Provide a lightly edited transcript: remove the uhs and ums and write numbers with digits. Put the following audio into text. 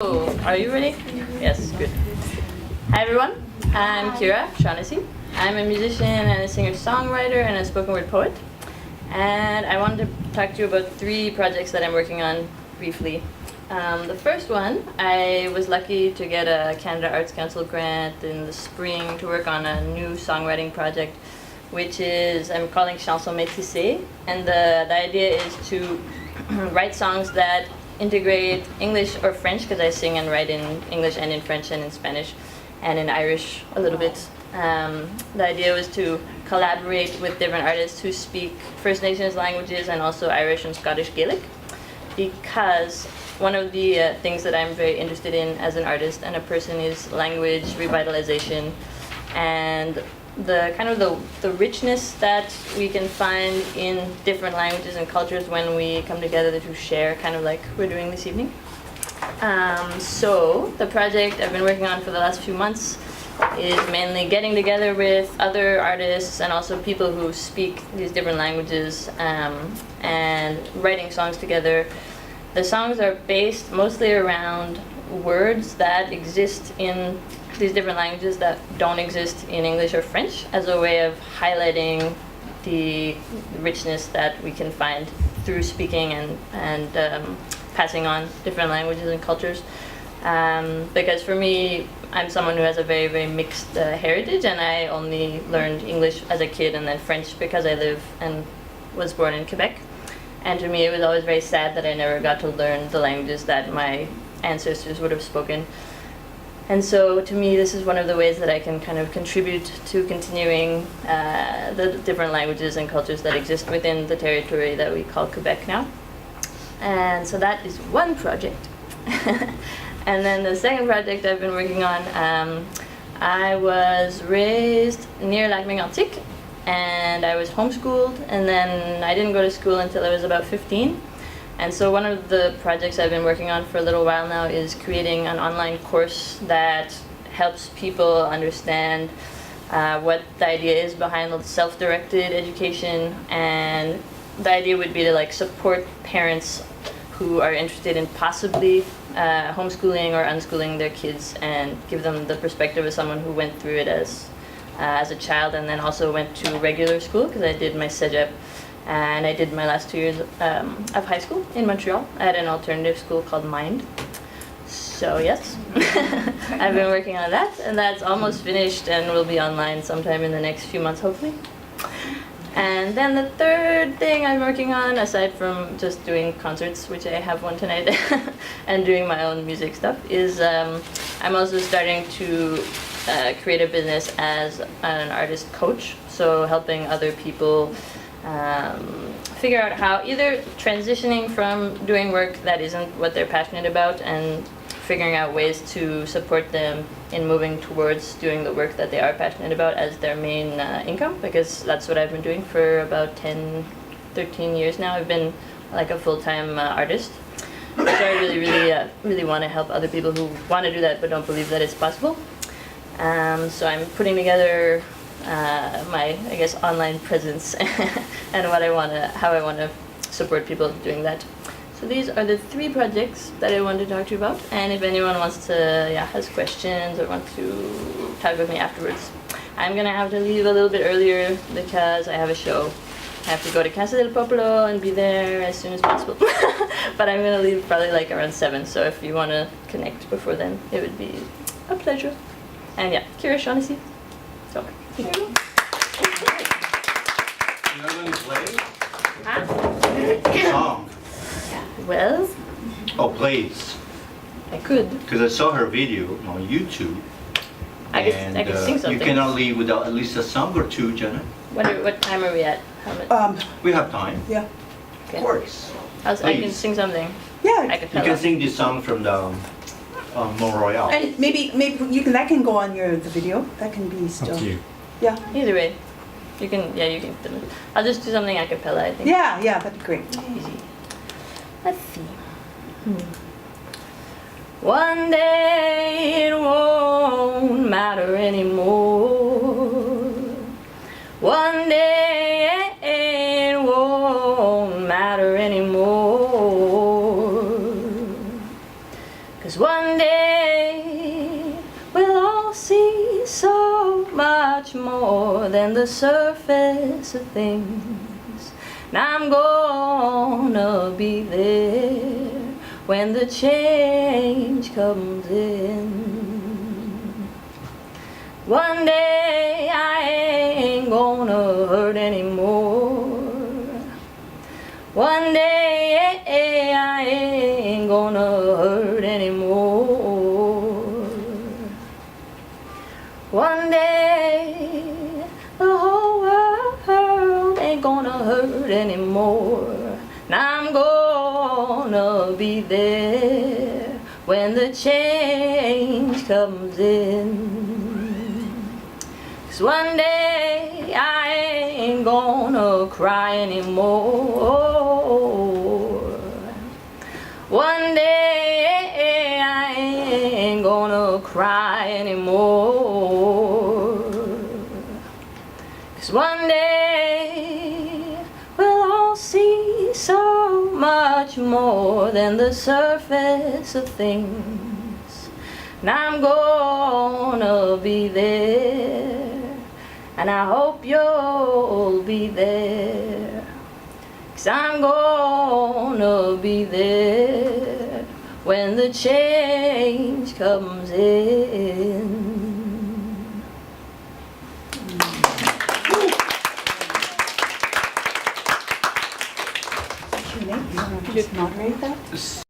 So, are you ready? Yes, good. Hi everyone, I'm Kyra, Shaughnessy. I'm a musician and a singer-songwriter and a spoken word poet. And I wanted to talk to you about 3 projects that I'm working on briefly. The first one, I was lucky to get a Canada Arts Council grant in the spring to work on a new songwriting project, which is, I'm calling Chanson Métissée. And the idea is to write songs that integrate English or French, because I sing and write in English and in French and in Spanish and in Irish a little bit. The idea was to collaborate with different artists who speak First Nations languages and also Irish and Scottish Gaelic, because one of the things that I'm very interested in as an artist and a person is language revitalization and the kind of the richness that we can find in different languages and cultures when we come together to share, kind of like we're doing this evening. So the project I've been working on for the last few months is mainly getting together with other artists and also people who speak these different languages and writing songs together. The songs are based mostly around words that exist in these different languages that don't exist in English or French, as a way of highlighting the richness that we can find through speaking and passing on different languages and cultures. Because for me, I'm someone who has a very, very mixed heritage, and I only learned English as a kid and then French because I live and was born in Quebec. And to me, it was always very sad that I never got to learn the languages that my ancestors would have spoken. And so to me, this is one of the ways that I can kind of contribute to continuing the different languages and cultures that exist within the territory that we call Quebec now. And so that is one project. And then the second project I've been working on, I was raised near Lac Mégantic, and I was homeschooled, and then I didn't go to school until I was about 15. And so one of the projects I've been working on for a little while now is creating an online course that helps people understand what the idea is behind self-directed education. And the idea would be to like support parents who are interested in possibly homeschooling or unschooling their kids and give them the perspective of someone who went through it as a child and then also went to regular school, because I did my cégep. And I did my last 2 years of high school in Montreal at an alternative school called Mind. So yes, I've been working on that, and that's almost finished and will be online sometime in the next few months, hopefully. And then the third thing I'm working on, aside from just doing concerts, which I have one tonight, and doing my own music stuff, is I'm also starting to create a business as an artist coach, so helping other people figure out how either transitioning from doing work that isn't what they're passionate about and figuring out ways to support them in moving towards doing the work that they are passionate about as their main income, because that's what I've been doing for about 13 years now. I've been like a full-time artist. So I really want to help other people who want to do that but don't believe that it's possible. So I'm putting together my, I guess, online presence and how I want to support people doing that. So these are the 3 projects that I wanted to talk to you about. And if anyone wants to, has questions or wants to talk with me afterwards, I'm gonna have to leave a little bit earlier because I have a show. I have to go to Casa del Popolo and be there as soon as possible. But I'm gonna leave probably like around 7. So if you want to connect before then, it would be a pleasure. And yeah, Kyra, Shaughnessy. So. You're going to play Huh? song? Well, Oh, please. I could. Because I saw her video on YouTube. I could sing something. You cannot leave without at least a song or 2, Jenna. What time are we at? How much? We have time. Yeah. Okay. Of course. I can sing something. Yeah. I You can sing this song from the Mont Royal. And maybe you can, that can go on the video. That can be still. Up to you. Yeah. Either way, you can. I'll just do something a cappella, I think. Yeah, that'd be great. Easy. Let's see. One day it won't matter anymore. One day it won't matter anymore. 'Cause one One day we'll all see so much more than the surface of things. And I'm gonna be there when the change comes in. One day I ain't gonna hurt anymore. One day I ain't gonna hurt anymore. One day the whole world ain't gonna hurt anymore. And I'm gonna be there when the change comes in. 'Cause one day I ain't gonna cry anymore. One day I ain't gonna cry anymore. 'Cause one day we'll all see so much more than the surface of things. And I'm gonna be there. And I hope you'll be there. 'Cause I'm gonna be there when the change comes in. What's your name? You want to just moderate that?